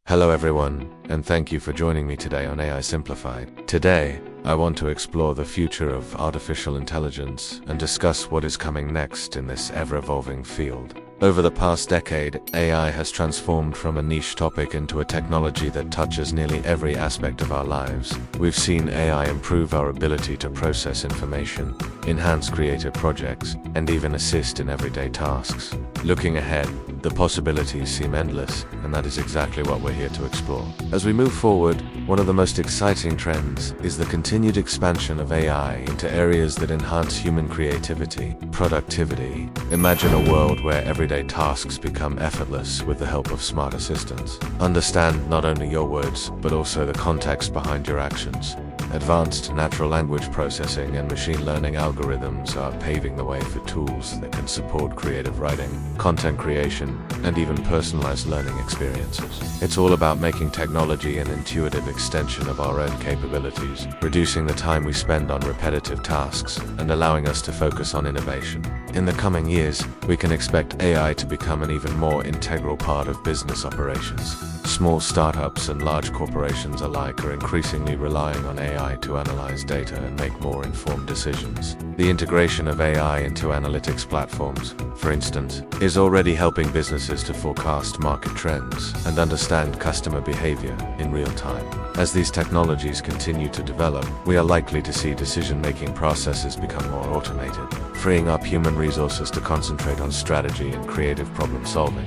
Hello everyone, and thank you for joining me today on AI Simplified. Today, I want to explore the future of artificial intelligence and discuss what is coming next in this ever-evolving field. Over the past decade, AI has transformed from a niche topic into a technology that touches nearly every aspect of our lives. We've seen AI improve our ability to process information, enhance creative projects, and even assist in everyday tasks. Looking ahead, the possibilities seem endless, and that is exactly what we're here to explore. As we move forward, one of the most exciting trends is the continued expansion of AI into areas that enhance human creativity, productivity. Imagine a world where everyday tasks become effortless with the help of smart assistants. Understand not only your words, but also the context behind your actions. Advanced natural language processing and machine learning algorithms are paving the way for tools that can support creative writing, content creation, and even personalized learning experiences. It's all about making technology an intuitive extension of our own capabilities, reducing the time we spend on repetitive tasks, and allowing us to focus on innovation. In the coming years, we can expect AI to become an even more integral part of business operations. Small startups and large corporations alike are increasingly relying on AI to analyze data and make more informed decisions. The integration of AI into analytics platforms, for instance, is already helping businesses to forecast market trends and understand customer behavior in real time. As these technologies continue to develop, we are likely to see decision-making processes become more automated, freeing up human resources to concentrate on strategy and creative problem-solving.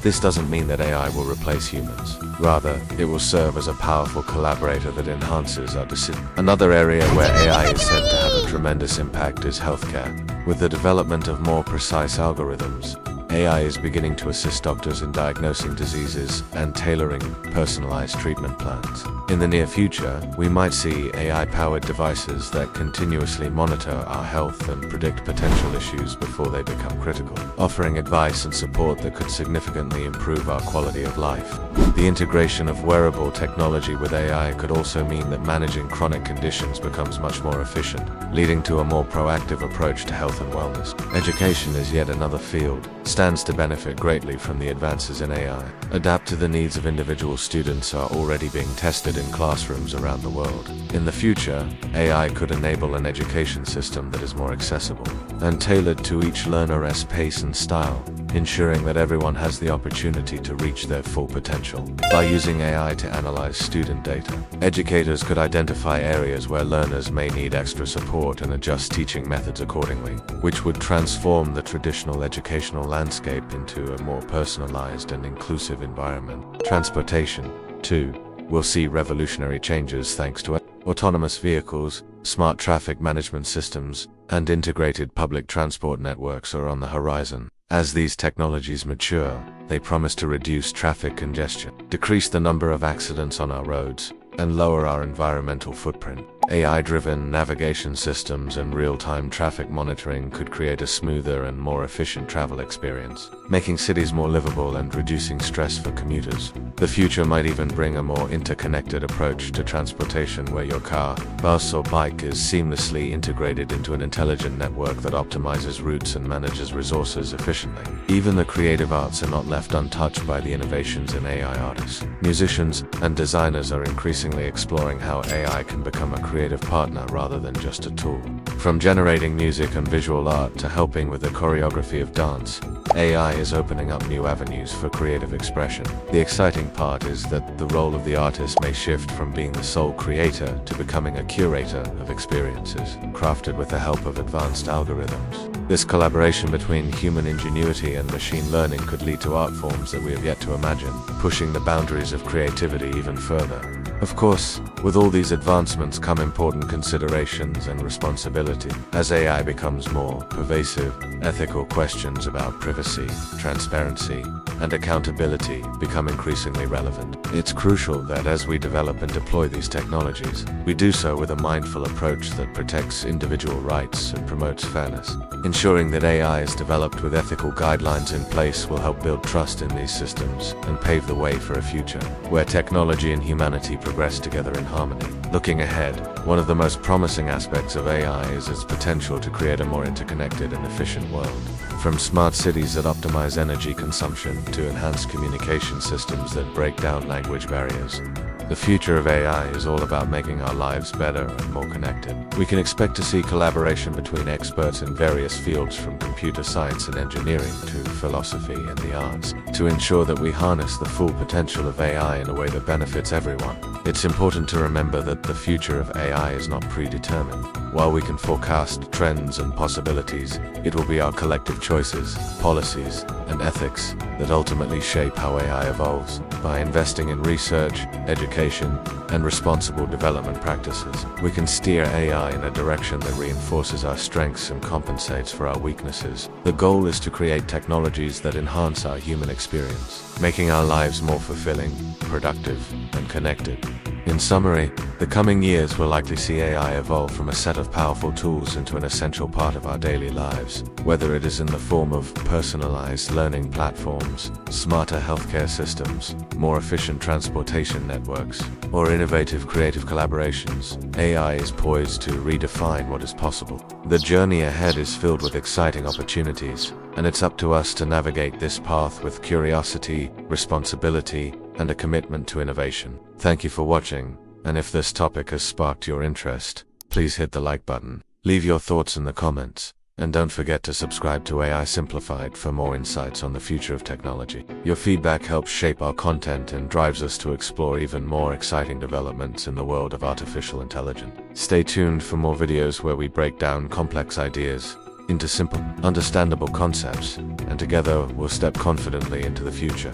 This doesn't mean that AI will replace humans. Rather, it will serve as a powerful collaborator that enhances our decisions. Another area where AI is said to have a tremendous impact is healthcare. With the development of more precise algorithms, AI is beginning to assist doctors in diagnosing diseases and tailoring personalized treatment plans. In the near future, we might see AI-powered devices that continuously monitor our health and predict potential issues before they become critical, offering advice and support that could significantly improve our quality of life. The integration of wearable technology with AI could also mean that managing chronic conditions becomes much more efficient, leading to a more proactive approach to health and wellness. Education is yet another field, stands to benefit greatly from the advances in AI. Adapt to the needs of individual students are already being tested in classrooms around the world. In the future, AI could enable an education system that is more accessible and tailored to each learner's pace and style, ensuring that everyone has the opportunity to reach their full potential. By using AI to analyze student data, educators could identify areas where learners may need extra support and adjust teaching methods accordingly, which would transform the traditional educational landscape into a more personalized and inclusive environment. Transportation, too, will see revolutionary changes thanks to autonomous vehicles, smart traffic management systems, and integrated public transport networks are on the horizon. As these technologies mature, they promise to reduce traffic congestion, decrease the number of accidents on our roads, and lower our environmental footprint. AI-driven navigation systems and real-time traffic monitoring could create a smoother and more efficient travel experience, making cities more livable and reducing stress for commuters. The future might even bring a more interconnected approach to transportation where your car, bus, or bike is seamlessly integrated into an intelligent network that optimizes routes and manages resources efficiently. Even the creative arts are not left untouched by the innovations in AI. Artists, musicians, and designers are increasingly exploring how AI can become a creative partner rather than just a tool. From generating music and visual art to helping with the choreography of dance, AI is opening up new avenues for creative expression. The exciting part is that the role of the artist may shift from being the sole creator to becoming a curator of experiences, crafted with the help of advanced algorithms. This collaboration between human ingenuity and machine learning could lead to art forms that we have yet to imagine, pushing the boundaries of creativity even further. Of course, with all these advancements come important considerations and responsibility. As AI becomes more pervasive, ethical questions about privacy, transparency, and accountability become increasingly relevant. It's crucial that as we develop and deploy these technologies, we do so with a mindful approach that protects individual rights and promotes fairness. Ensuring that AI is developed with ethical guidelines in place will help build trust in these systems and pave the way for a future where technology and humanity progress together in harmony. Looking ahead, one of the most promising aspects of AI is its potential to create a more interconnected and efficient world. From smart cities that optimize energy consumption to enhanced communication systems that break down language barriers, the future of AI is all about making our lives better and more connected. We can expect to see collaboration between experts in various fields, from computer science and engineering to philosophy and the arts, to ensure that we harness the full potential of AI in a way that benefits everyone. It's important to remember that the future of AI is not predetermined. While we can forecast trends and possibilities, it will be our collective choices, policies, and ethics that ultimately shape how AI evolves. By investing in research, education, and responsible development practices, we can steer AI in a direction that reinforces our strengths and compensates for our weaknesses. The goal is to create technologies that enhance our human experience, making our lives more fulfilling, productive, and connected. In summary, the coming years will likely see AI evolve from a set of powerful tools into an essential part of our daily lives, whether it is in the form of personalized learning platforms, smarter healthcare systems, more efficient transportation networks, or innovative creative collaborations. AI is poised to redefine what is possible. The journey ahead is filled with exciting opportunities, and it's up to us to navigate this path with curiosity, responsibility, and a commitment to innovation. Thank you for watching, and if this topic has sparked your interest, please hit the like button, leave your thoughts in the comments, and don't forget to subscribe to AI Simplified for more insights on the future of technology. Your feedback helps shape our content and drives us to explore even more exciting developments in the world of artificial intelligence. Stay tuned for more videos where we break down complex ideas into simple, understandable concepts, and together we'll step confidently into the future.